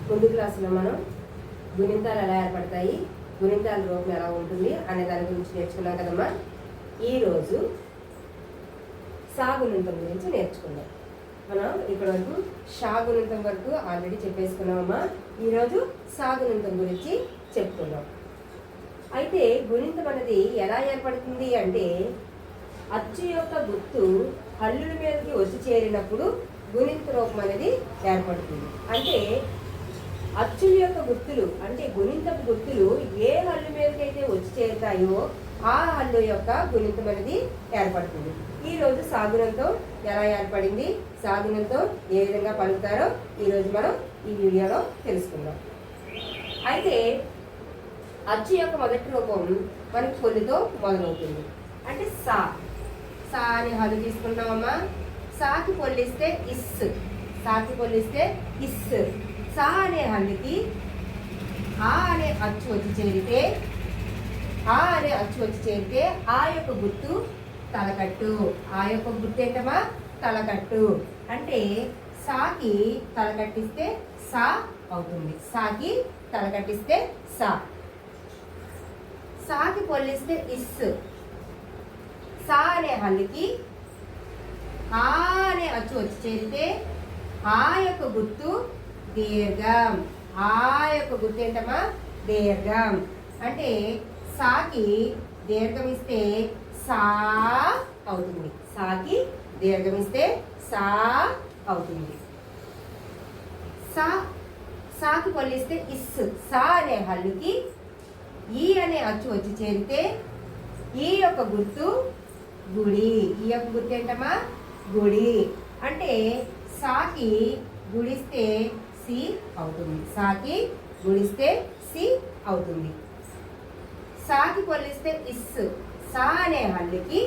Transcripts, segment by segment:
ముందు క్లాసులో మనం గుణింతాలు ఎలా ఏర్పడతాయి, గుణింతాల రూపం ఎలా ఉంటుంది అనే దాని గురించి నేర్చుకున్నాం కదమ్మా. ఈరోజు సాగుణింతం గురించి నేర్చుకుందాం. మనం ఇప్పటి వరకు షాగుణింతం వరకు ఆల్రెడీ చెప్పేసుకున్నామమ్మా. ఈరోజు సాగుణింతం గురించి చెప్పుకుందాం. అయితే గుణింతం అనేది ఎలా ఏర్పడుతుంది అంటే, అచ్చు యొక్క గుర్తు హల్లుల మీదకి వచ్చి చేరినప్పుడు గుణింత రూపం అనేది ఏర్పడుతుంది. అంటే అచ్చుల యొక్క గుర్తులు అంటే గుణింతపు గుర్తులు ఏ హల్లు మీదకైతే వచ్చి చేరుతాయో ఆ హల్లు యొక్క గుణింతం అనేది ఏర్పడుతుంది. ఈరోజు సాగుణంతం ఎలా ఏర్పడింది, సాగుణంతం ఏ విధంగా పలుకుతారో ఈరోజు మనం ఈ వీడియోలో తెలుసుకుందాం. అయితే అచ్చు యొక్క మొదటి రూపం మనకి కొల్లుతో మొదలవుతుంది. అంటే సా సా అని హల్లు తీసుకుంటామమ్మా. సాకి పొల్లిస్తే ఇస్, సాకి పొల్లిస్తే ఇస్. సా అనే హల్లుకి ఆ అనే అచ్చు వచ్చి చేరితే, ఆ అనే అచ్చు వచ్చి చేరితే ఆ యొక్క గుర్తు తలకట్టు. ఆ యొక్క గుర్తు ఏంటమ్మా? తలకట్టు. అంటే సాకి తలకట్టిస్తే సా అవుతుంది. సాకి తలకట్టిస్తే సా. సాకి పొల్లిస్తే ఇస్. సా అనే హల్లుకి ఆ అనే అచ్చు వచ్చి చేరితే ఆ యొక్క గుర్తు దీర్ఘం. ఆ యొక్క గుర్తు ఏంటమ్మా? దీర్ఘం. అంటే సాకి దీర్ఘం ఇస్తే సా అవుతుంది. సాకి దీర్ఘం ఇస్తే సా అవుతుంది. సాకి పొల్లిస్తే ఇస్. సా అనే హల్లుకి ఈ అనే అచ్చు వచ్చి చేరితే ఈ యొక్క గుర్తు గుడి. ఈ యొక్క గుర్తు ఏంటమ్మా? గుడి. అంటే సాకి గుడిస్తే సి అవుతుంది. సాకి గుడిస్తే సి అవుతుంది. సాకి పొల్లిస్తే ఇస్. సా అనే హల్లుకి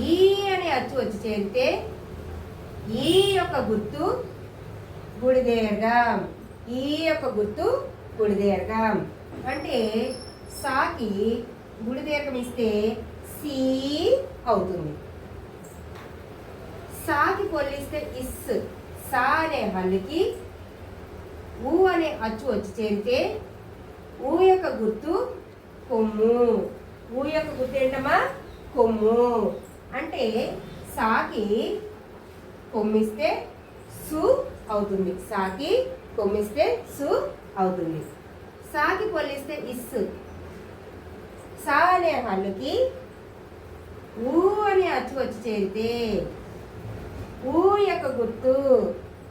ఈ అనే అచ్చు వచ్చి చేరితే ఈ యొక్క గుర్తు గుడి దీర్ఘం. ఈ యొక్క గుర్తు గుడి దీర్ఘం. అంటే సాకి గుడి దీర్ఘం ఇస్తే సి అవుతుంది. సాకి పొల్లిస్తే ఇస్. సా అనే హల్లుకి ఊ అనే అచ్చు వచ్చి చేరితే ఊ యొక్క గుర్తు కొమ్ము. ఊ యొక్క గుర్తు ఏంటమ్మా? కొమ్ము. అంటే సాకి కొమ్మిస్తే సు అవుతుంది. సాకి కొమ్మిస్తే సు అవుతుంది. సాకి పొల్లిస్తే ఇస్. సా అనే హల్లుకి ఊ అనే అచ్చు వచ్చి చేరితే ఊ యొక్క గుర్తు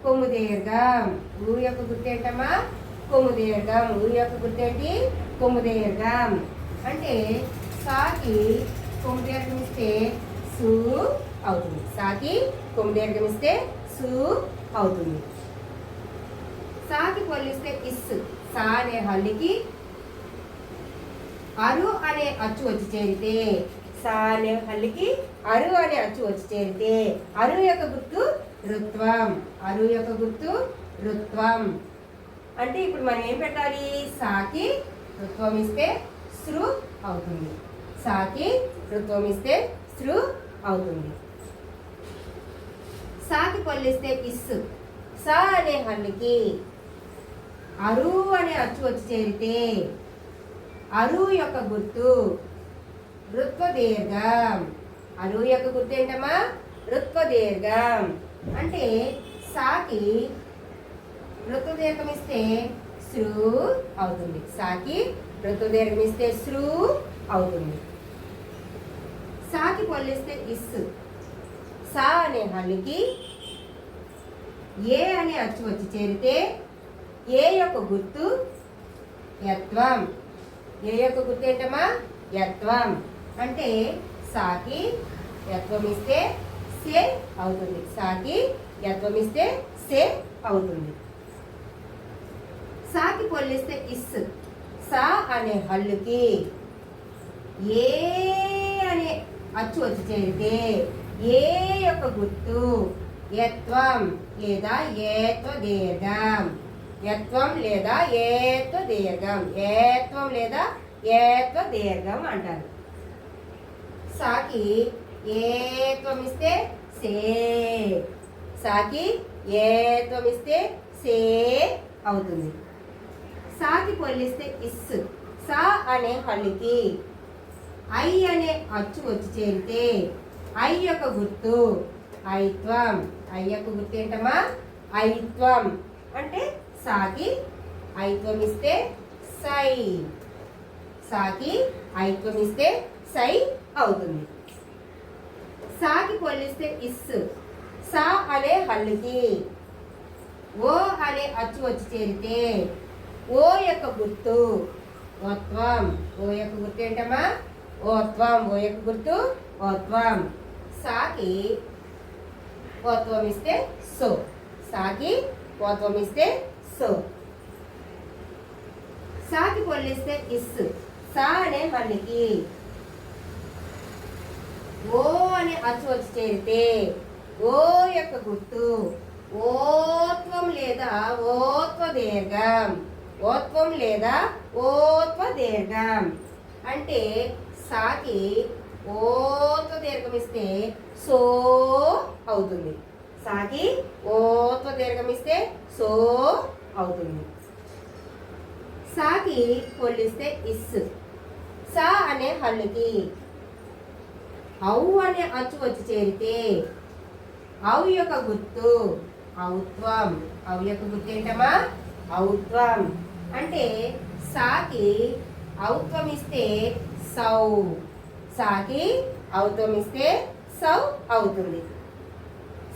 కొమ్ము దీర్ఘం. ఊ యొక్క గుర్తు ఏంటమ్మా? కొమ్ము దీర్ఘం. ఊ యొక్క గుర్తు ఏంటి? కొమ్ము దీర్ఘం. అంటే సాకి కొమ్ము దీర్ఘం ఇస్తే సు అవుతుంది. సాకి కొమ్ము దీర్ఘం ఇస్తే సు అవుతుంది. సాకి పొల్లిస్తే ఇస్. సా అనే హల్లుకి అరు అనే అచ్చు వచ్చి చేరితే, సా అనే హల్లుకి అరు అనే అచ్చు వచ్చి చేరితే అరు యొక్క గుర్తు రుత్వం. అరు యొక్క గుర్తు రుత్వం. అంటే ఇప్పుడు మనం ఏం పెట్టాలి? సాకి రుత్వం ఇస్తే సృ అవుతుంది. సాకి రుత్వం ఇస్తే సృ అవుతుంది. సాకి పొల్లిస్తే ఇస్. సా అనే హల్లుకి అరు అనే అచ్చు వచ్చి చేరితే అరు యొక్క గుర్తు రుత్వ దీర్ఘం. అరు యొక్క గుర్తు ఏంటమ్మా? రుత్వ దీర్ఘం. అంటే సాకి రుత్వ దీర్ఘం ఇస్తే సృ అవుతుంది. సాకి రుత్వ దీర్ఘం ఇస్తే సృ అవుతుంది. సాకి పొల్లిస్తే ఇస్. సా అనే హల్లుకి ఏ అనే అచ్చు వచ్చి చేరితే ఏ యొక్క గుర్తు యత్వం. ఏ యొక్క గుర్తు ఏంటమ్మా? యత్వం. అంటే సాకి యత్వం ఇస్తే సే అవుతుంది. సాకి యత్వం ఇస్తే సే అవుతుంది. సాకి పొల్లిస్తే ఇస్. సా అనే హల్లుకి ఏ అనే అచ్చు వచ్చి చేరితే ఏ యొక్క గుర్తు యత్వం లేదా ఏత్వ దీర్ఘం. యత్వం లేదా ఏత్వ దీర్ఘం. ఏత్వం లేదా ఏత్వ దీర్ఘం అంటారు. సాకి ఏత్వం ఇస్తే సే. సాకి ఏత్వం ఇస్తే సే అవుతుంది. సాకి పోలిస్తే ఇస్. సా అనే హల్లుకి ఐ అనే అచ్చు వచ్చి చేరితే ఐ యొక్క గుర్తు ఐత్వం. ఐ యొక్క గుర్తు ఏంటమ్మా? ఐత్వం. అంటే సాకి ఐత్వం ఇస్తే సై. సాకి ఐత్వం ఇస్తే సై అవుతుంది. సాకి పోలిస్తే ఇస్. సా అనే హల్లుకి ఓ అనే అచ్చు వచ్చి చేరితే ఓ యొక్క గుర్తు ఓత్వం. ఓ యొక్క గుర్తు ఏంటమ్మా? ఓత్వం. ఓ యొక్క గుర్తు ఓత్వం. సాకి ఓత్వం ఇస్తే సో. సాకి ఓత్వం ఇస్తే సో. సాకి పొల్లిస్తే ఇస్. సా అనే హల్లుకి ఓ అనే అచ్చు వచ్చి చేరితే ఓ యొక్క గుర్తు ఓత్వం లేదా ఓత్వ దీర్ఘం. ఓత్వం లేదా ఓత్వ దీర్ఘం. అంటే సాకి ఓత్వ దీర్ఘం ఇస్తే సో అవుతుంది. సాకి ఓత్వ దీర్ఘం ఇస్తే సో అవుతుంది. సాకి పొల్లిస్తే ఇస్. సా అనే హల్లుకి ఔ అనే అచ్చు వచ్చి చేరితే ఔ యొక్క గుర్తు ఔత్వం. ఔ యొక్క గుర్తు ఏంటమ్మా? ఔత్వం. అంటే సాకి ఔత్వం ఇస్తే సౌ. సాకి ఔత్వం ఇస్తే సౌ అవుతుంది.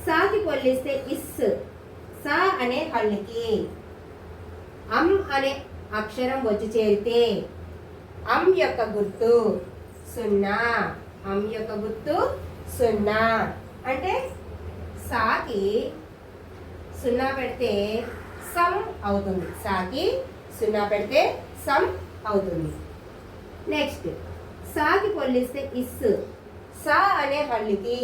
సాకి పొల్లిస్తే ఇస్. సా అనే హల్లుకి అం అనే అక్షరం వచ్చి చేరితే అం యొక్క గుర్తు సున్నా. అం యొక్క గుర్తు సున్నా. అంటే సాకి సున్నా పెడితే సం అవుతుంది. సాకి సున్నా పెడితే సం అవుతుంది. నెక్స్ట్ సాకి పొల్లిస్తే ఇస్. సా అనే హల్లుకి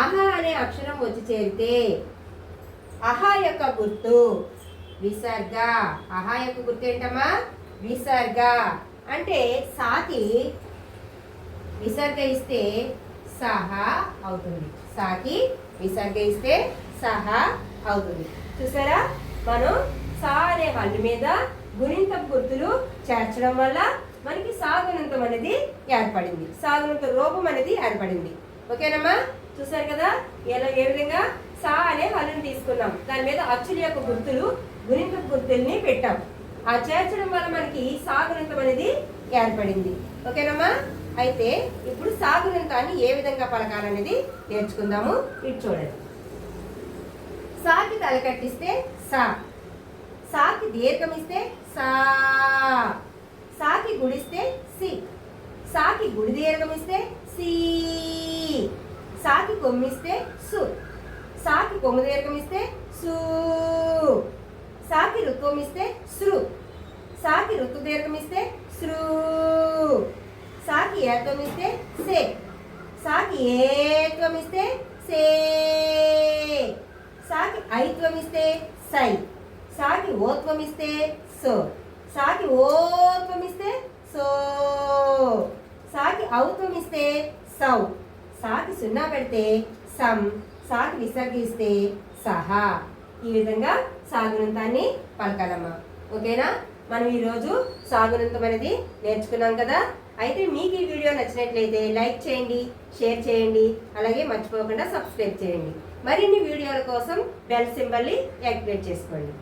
అహా అనే అక్షరం వచ్చి చేరితే అహా యొక్క గుర్తు విసర్గ. అహా యొక్క గుర్తు ఏంటమ్మా? విసర్గ. అంటే సాకి విసర్గ ఇస్తే సహా అవుతుంది. సాకి విసర్గ ఇస్తే సహా అవుతుంది. చూసారా, మనం సా అనే హల్లు మీద గుణింతపు గుర్తులు చేర్చడం వల్ల మనకి సాగుణింతం అనేది ఏర్పడింది. సాగుణింత రూపం అనేది ఏర్పడింది. ఓకేనమ్మా? చూసారు కదా ఏ విధంగా సా అనే హల్లుని తీసుకున్నాం, దాని మీద అచ్చుల యొక్క గుర్తులు గుణింతపు గుర్తుల్ని పెట్టాం. ఆ చేర్చడం వల్ల మనకి సాగుణింతం అనేది ఏర్పడింది. ఓకేనమ్మా? అయితే ఇప్పుడు సాగుణింతాన్ని ఏ విధంగా పలకాలనేది నేర్చుకుందాము. ఇటు చూడండి. సాకి తల కట్టిస్తే సా. సాకి దీర్ఘం ఇస్తే సా. సాకి గుడిస్తే సి. సాకి గుడి దీర్ఘం ఇస్తే సి. సాకి కొమ్మిస్తే సు. సాకి కొమ్ము దీర్ఘం ఇస్తే సు. సాకి రుత్వం ఇస్తే సృ. సాకి రుతు దీర్ఘం ఇస్తే సృ. సాకి ఏత్వం ఇస్తే సే. సాకి ఏత్వం ఇస్తే సే. సాకి ఐత్వం ఇస్తే సై. సాకి ఓత్వం ఇస్తే సో. సాకి ఓత్వం ఇస్తే సో. సాకి ఔత్వం ఇస్తే సౌ. సాకి సున్నా పెడితే సం. సాకి విసర్గిస్తే సహా. ఈ విధంగా సాగుణింతాన్ని పలకాలమ్మా. ఓకేనా? మనం ఈరోజు సాగుణింతం అనేది నేర్చుకున్నాం కదా. అయితే మీకు ఈ వీడియో నచ్చినట్లయితే లైక్ చేయండి, షేర్ చేయండి, అలాగే మర్చిపోకుండా సబ్స్క్రైబ్ చేయండి. మరిన్ని వీడియోల కోసం బెల్ సింబల్ని యాక్టివేట్ చేసుకోండి.